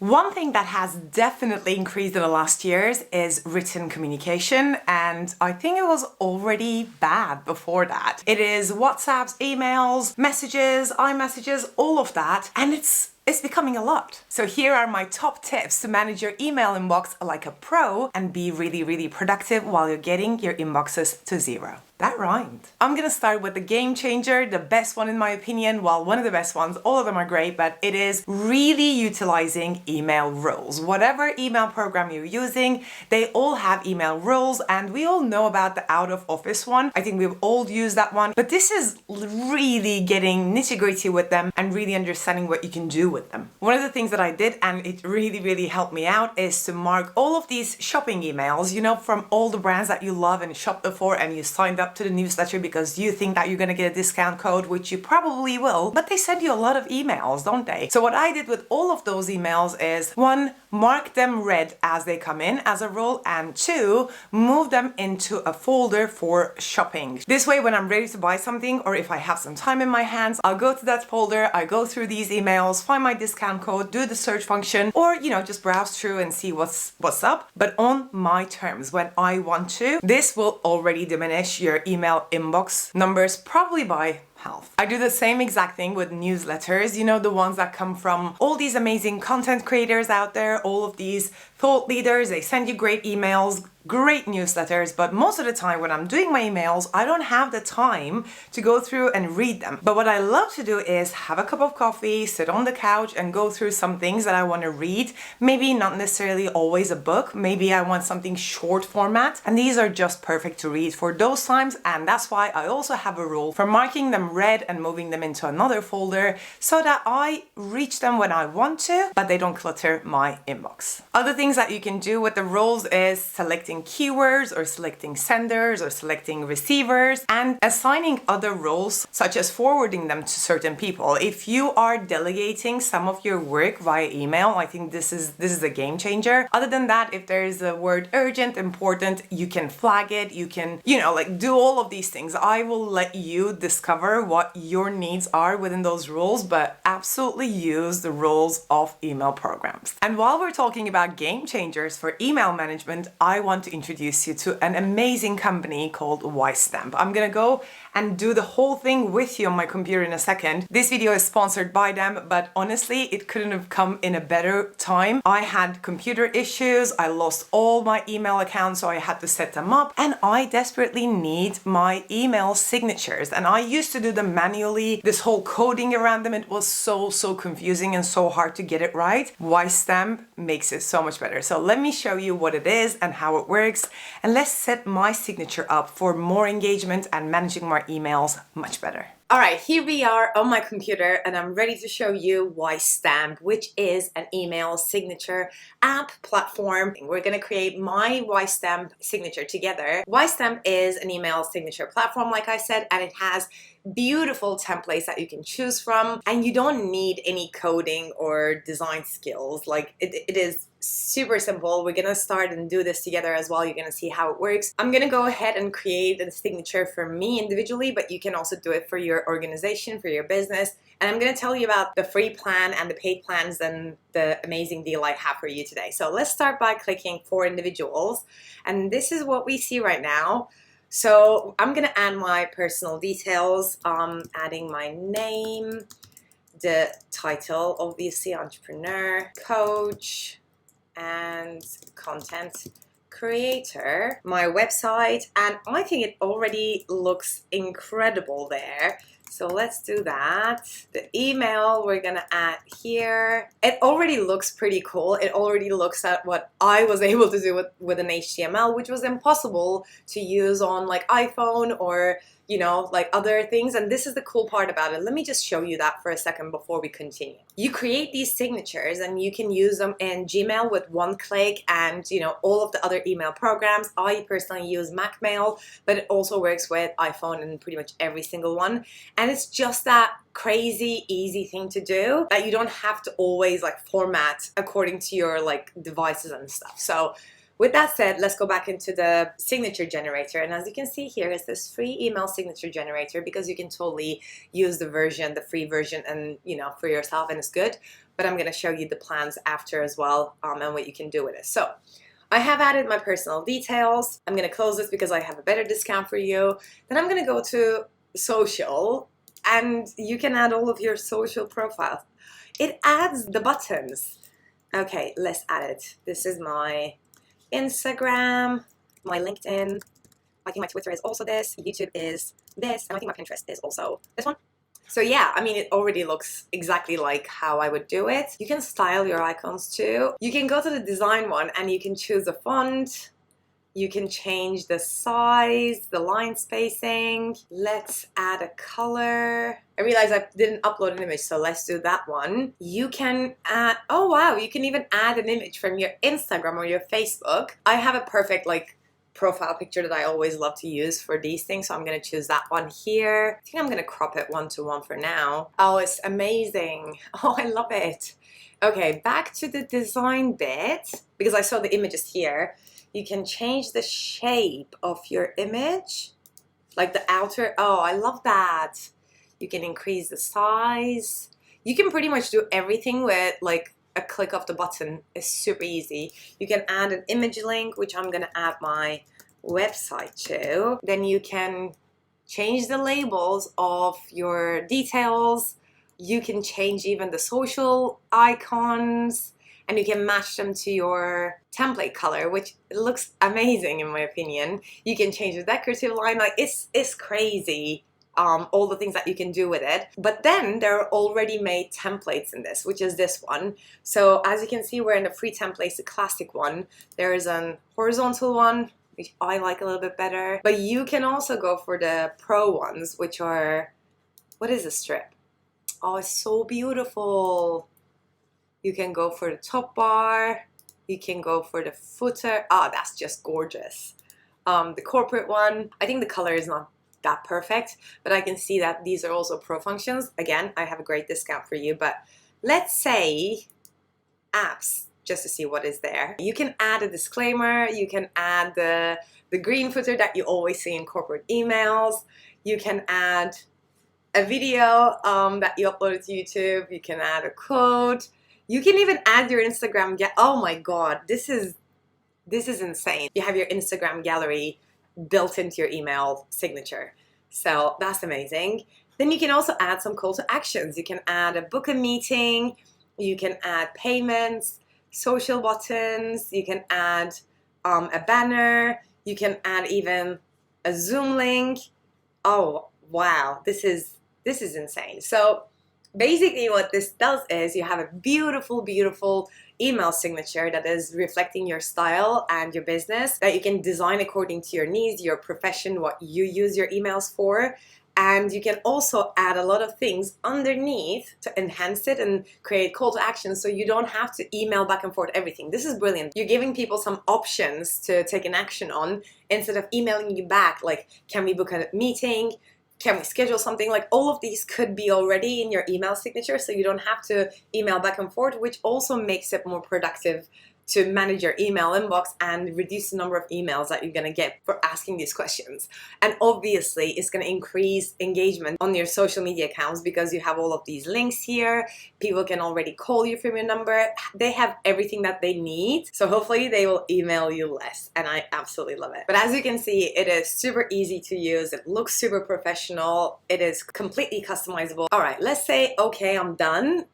One thing that has definitely increased in the last years is written communication, and I think it was already bad before that. It is WhatsApps, emails, messages, iMessages, all of that, and it's becoming a lot. So here are my top tips to manage your email inbox like a pro and be really productive while you're getting your inboxes to zero. That rhymed. I'm gonna start with the game changer, the best one in my opinion. Well, one of the best ones, all of them are great, but it is really utilizing email rules. Whatever email program you're using, they all have email rules, and we all know about the out of office one. I think we've all used that one, but this is really getting nitty-gritty with them and really understanding what you can do with them. One of the things that I did, and it really helped me out, is to mark all of these shopping emails, you know, from all the brands that you love and shop before, and you signed up to the newsletter because you think that you're gonna get a discount code, which you probably will, but they send you a lot of emails, don't they? So what I did with all of those emails is, one, mark them red as they come in as a rule, and two, move them into a folder for shopping. This way, when I'm ready to buy something, or if I have some time in my hands, I'll go to that folder, I go through these emails, find my discount code, do the search function, or, you know, just browse through and see what's up, but on my terms, when I want to. This will already diminish your email inbox numbers probably by half. I do the same exact thing with newsletters, you know, the ones that come from all these amazing content creators out there, all of these thought leaders. They send you great emails, great newsletters, but most of the time when I'm doing my emails, I don't have the time to go through and read them. But what I love to do is have a cup of coffee, sit on the couch and go through some things that I want to read. Maybe not necessarily always a book, maybe I want something short format, and these are just perfect to read for those times. And that's why I also have a rule for marking them red and moving them into another folder so that I reach them when I want to, but they don't clutter my inbox. Other things that you can do with the rules is selecting keywords or selecting senders or selecting receivers and assigning other roles, such as forwarding them to certain people. If you are delegating some of your work via email, I think this is a game changer. Other than that, if there is a word urgent, important, you can flag it, you can, you know, like do all of these things. I will let you discover what your needs are within those rules, but absolutely use the rules of email programs. And while we're talking about game changers for email management, I want to introduce you to an amazing company called Ystamp. I'm gonna go and do the whole thing with you on my computer in a second. This video is sponsored by them, but honestly, it couldn't have come in a better time. I had computer issues, I lost all my email accounts, so I had to set them up, and I desperately need my email signatures. And I used to do them manually, this whole coding around them, it was so confusing and so hard to get it right. Ystamp makes it so much better. So let me show you what it is and how it works, and let's set my signature up for more engagement and managing my emails much better. All right, here we are on my computer and I'm ready to show you Ystamp, which is an email signature app platform. We're gonna create my Ystamp signature together. Ystamp is an email signature platform, like I said, and it has beautiful templates that you can choose from, and you don't need any coding or design skills. Like it is super simple. We're gonna start and do this together as well. You're gonna see how it works. I'm gonna go ahead and create a signature for me individually, but you can also do it for your organization, for your business. And I'm gonna tell you about the free plan and the paid plans and the amazing deal I have for you today. So let's start by clicking for individuals. And this is what we see right now. So I'm gonna add my personal details, adding my name, the title, obviously entrepreneur, coach, and content creator, my website, and I think it already looks incredible there. So let's do that. The email we're gonna add here. It already looks pretty cool. It already looks at what I was able to do with an HTML, which was impossible to use on like iPhone or, you know, like other things. And this is the cool part about it. Let me just show you that for a second before we continue. You create these signatures and you can use them in Gmail with one click and, you know, all of the other email programs. I personally use Mac Mail, but it also works with iPhone and pretty much every single one. And it's just that crazy easy thing to do that you don't have to always like format according to your like devices and stuff. So with that said, let's go back into the signature generator. And as you can see here, it's this free email signature generator because you can totally use the free version and, you know, for yourself, and it's good. but I'm going to show you the plans after as well, and what you can do with it. So I have added my personal details. I'm going to close this because I have a better discount for you. Then I'm going to go to social, and you can add all of your social profiles. It adds the buttons. Okay, let's add it. This is my Instagram, my LinkedIn. I think my Twitter is also this. YouTube is this. And I think my Pinterest is also this one. So yeah, I mean, it already looks exactly like how I would do it. You can style your icons too. You can go to the design one and you can choose a font. You can change the size, the line spacing. Let's add a color. I realized I didn't upload an image, so let's do that one. You can add, oh wow, you can even add an image from your Instagram or your Facebook. I have a perfect profile picture that I always love to use for these things, so I'm gonna choose that one here. I think I'm gonna crop it 1:1 for now. Oh, it's amazing. Oh, I love it. Okay, back to the design bit, because I saw the images here. You can change the shape of your image, like the outer. Oh, I love that. You can increase the size. You can pretty much do everything with like a click of the button. It's super easy. You can add an image link, which I'm gonna add my website to. Then you can change the labels of your details. You can change even the social icons, and you can match them to your template color, which looks amazing in my opinion. You can change the decorative line. Like it's crazy, all the things that you can do with it. But then there are already made templates in this, which is this one. So as you can see, we're in the free templates, the classic one. There is an horizontal one, which I like a little bit better. But you can also go for the pro ones, which are, what is a strip? Oh, it's so beautiful. You can go for the top bar. You can go for the footer. Oh, that's just gorgeous. The corporate one, I think the color is not that perfect, but I can see that these are also pro functions. Again, I have a great discount for you, but let's say apps, just to see what is there. You can add a disclaimer. You can add the green footer that you always see in corporate emails. You can add a video that you uploaded to YouTube. You can add a quote. You can even add your Instagram. Oh my God, this is insane. You have your Instagram gallery built into your email signature. So that's amazing. Then you can also add some call to actions. You can add a book a meeting. You can add payments, social buttons. You can add a banner. You can add even a Zoom link. Oh wow, this is insane. So basically what this does is you have a beautiful, beautiful email signature that is reflecting your style and your business, that you can design according to your needs, your profession, what you use your emails for. And you can also add a lot of things underneath to enhance it and create call to action, so you don't have to email back and forth everything. This is brilliant. You're giving people some options to take an action on instead of emailing you back like, can we book a meeting? Can we schedule something? Like, all of these could be already in your email signature, so you don't have to email back and forth, which also makes it more productive to manage your email inbox and reduce the number of emails that you're going to get for asking these questions. And obviously it's going to increase engagement on your social media accounts because you have all of these links here. People can already call you from your number. They have everything that they need, so hopefully they will email you less, and I absolutely love it. But as you can see, it is super easy to use. It looks super professional. It is completely customizable. All right, let's say okay, I'm done.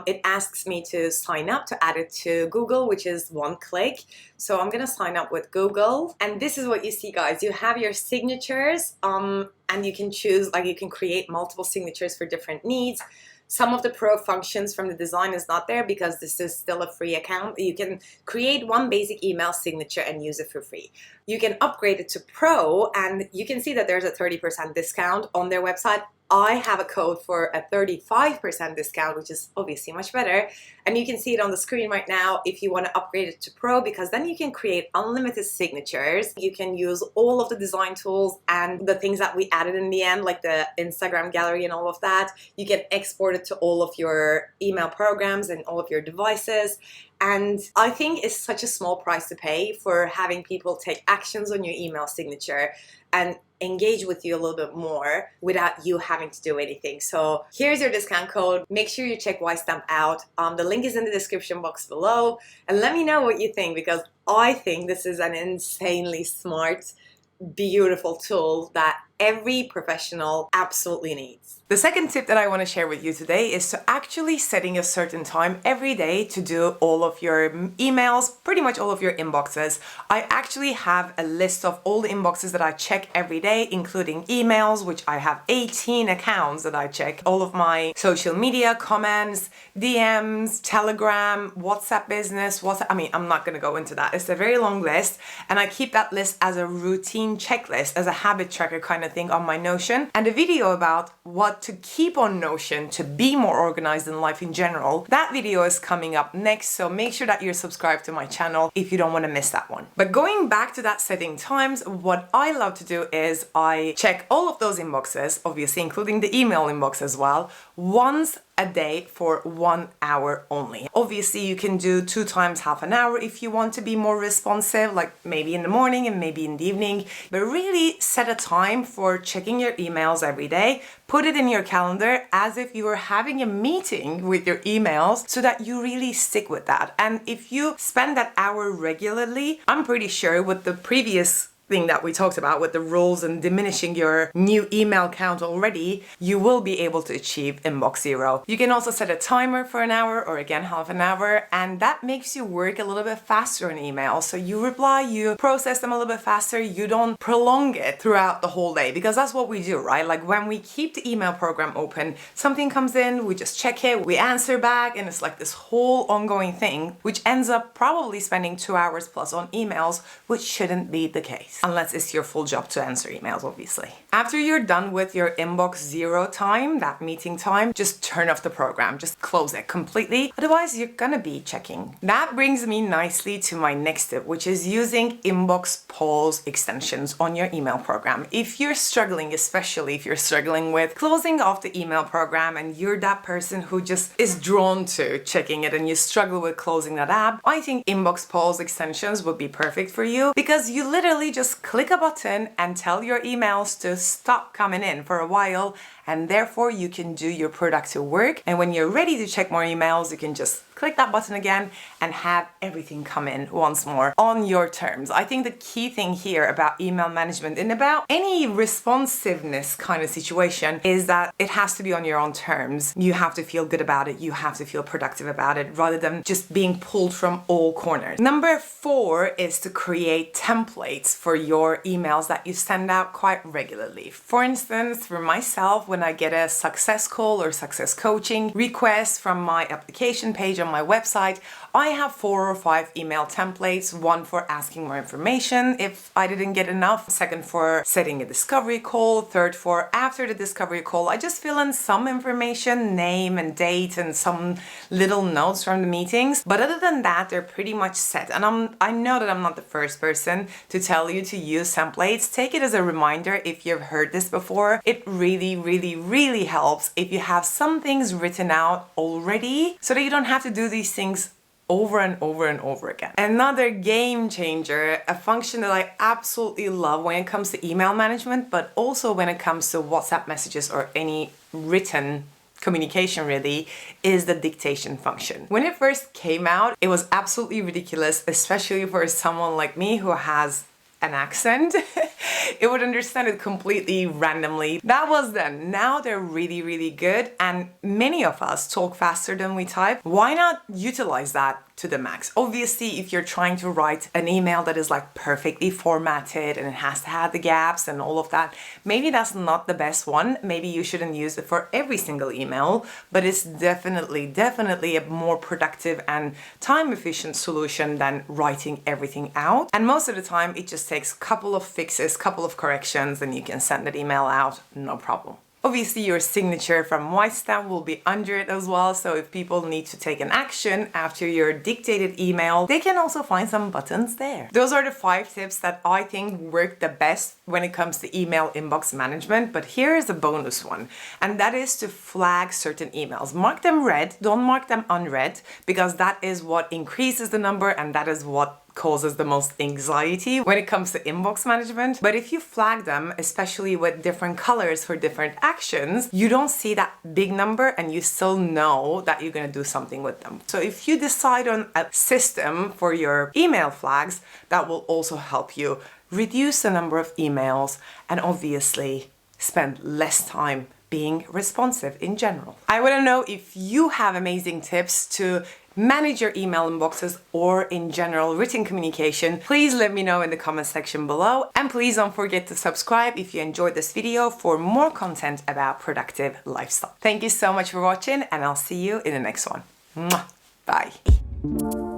It asks me to sign up, to add it to Google, which is one click. So I'm gonna sign up with Google, and this is what you see, guys. You have your signatures, and you can choose, like, you can create multiple signatures for different needs. Some of the pro functions from the design is not there because this is still a free account. You can create one basic email signature and use it for free. You can upgrade it to pro, and you can see that there's a 30% discount on their website. I have a code for a 35% discount, which is obviously much better. And you can see it on the screen right now if you want to upgrade it to Pro, because then you can create unlimited signatures. You can use all of the design tools and the things that we added in the end, like the Instagram gallery and all of that. You can export it to all of your email programs and all of your devices. And I think it's such a small price to pay for having people take actions on your email signature and engage with you a little bit more without you having to do anything. So here's your discount code. Make sure you check YStamp out. The link is in the description box below, and let me know what you think, because I think this is an insanely smart, beautiful tool that every professional absolutely needs. The second tip that I want to share with you today is to actually setting a certain time every day to do all of your emails, pretty much all of your inboxes. I actually have a list of all the inboxes that I check every day, including emails, which I have 18 accounts that I check, all of my social media comments, DMs, Telegram, WhatsApp business, I'm not going to go into that. It's a very long list, and I keep that list as a routine checklist, as a habit tracker kind of thing on my Notion. And a video about what to keep on Notion to be more organized in life in general, that video is coming up next, so make sure that you're subscribed to my channel if you don't want to miss that one. But going back to that setting times, what I love to do is I check all of those inboxes, obviously including the email inbox as well, once a day for 1 hour only. Obviously, you can do 2 times half an hour if you want to be more responsive, like maybe in the morning and maybe in the evening, but really set a time for checking your emails every day. Put it in your calendar as if you were having a meeting with your emails, so that you really stick with that. And if you spend that hour regularly, I'm pretty sure with the previous thing that we talked about with the rules and diminishing your new email count already, you will be able to achieve inbox zero. You can also set a timer for an hour, or again half an hour, and that makes you work a little bit faster in email. So you reply, you process them a little bit faster, you don't prolong it throughout the whole day, because that's what we do, right? Like when we keep the email program open, something comes in, we just check it, we answer back, and it's like this whole ongoing thing, which ends up probably spending 2 hours plus on emails, which shouldn't be the case. Unless it's your full job to answer emails, obviously. After you're done with your inbox zero time, that meeting time, just turn off the program, just close it completely. Otherwise, you're gonna be checking. That brings me nicely to my next tip, which is using inbox pause extensions on your email program. If you're struggling, especially if you're struggling with closing off the email program and you're that person who just is drawn to checking it and you struggle with closing that app, I think inbox pause extensions would be perfect for you, because you literally just click a button and tell your emails to stop coming in for a while, and therefore you can do your productive work. And when you're ready to check more emails, you can just click that button again and have everything come in once more on your terms. I think the key thing here about email management and about any responsiveness kind of situation is that it has to be on your own terms. You have to feel good about it. You have to feel productive about it, rather than just being pulled from all corners. Number 4 is to create templates for your emails that you send out quite regularly. For instance, for myself, when I get a success call or success coaching request from my application page on my website, I have 4 or 5 email templates. One for asking more information if I didn't get enough, second for setting a discovery call, third for after the discovery call. I just fill in some information, name and date, and some little notes from the meetings. But other than that, they're pretty much set. And I know that I'm not the first person to tell you to use templates. Take it as a reminder if you've heard this before. It really, really, really helps if you have some things written out already, so that you don't have to do these things over and over and over again. Another game changer, a function that I absolutely love when it comes to email management, but also when it comes to WhatsApp messages or any written communication really, is the dictation function. When it first came out, it was absolutely ridiculous, especially for someone like me who has an accent. It would understand it completely randomly. That was then. Now they're really, really good, and many of us talk faster than we type. Why not utilize that to the max? Obviously, if you're trying to write an email that is like perfectly formatted and it has to have the gaps and all of that, maybe that's not the best one. Maybe you shouldn't use it for every single email, but it's definitely a more productive and time efficient solution than writing everything out. And most of the time, it just takes a couple of fixes, couple of corrections, and you can send that email out, no problem. Obviously, your signature from white stamp will be under it as well, so if people need to take an action after your dictated email, they can also find some buttons there. Those are the 5 tips that I think work the best when it comes to email inbox management, but here is a bonus one, and that is to flag certain emails. Mark them red, don't mark them unread, because that is what increases the number and that is what causes the most anxiety when it comes to inbox management. But if you flag them, especially with different colors for different actions, you don't see that big number and you still know that you're going to do something with them. So if you decide on a system for your email flags, that will also help you reduce the number of emails and obviously spend less time being responsive in general. I want to know if you have amazing tips to manage your email inboxes or in general written communication. Please let me know in the comment section below, and please don't forget to subscribe if you enjoyed this video for more content about productive lifestyle. Thank you so much for watching, and I'll see you in the next one. Mwah. Bye.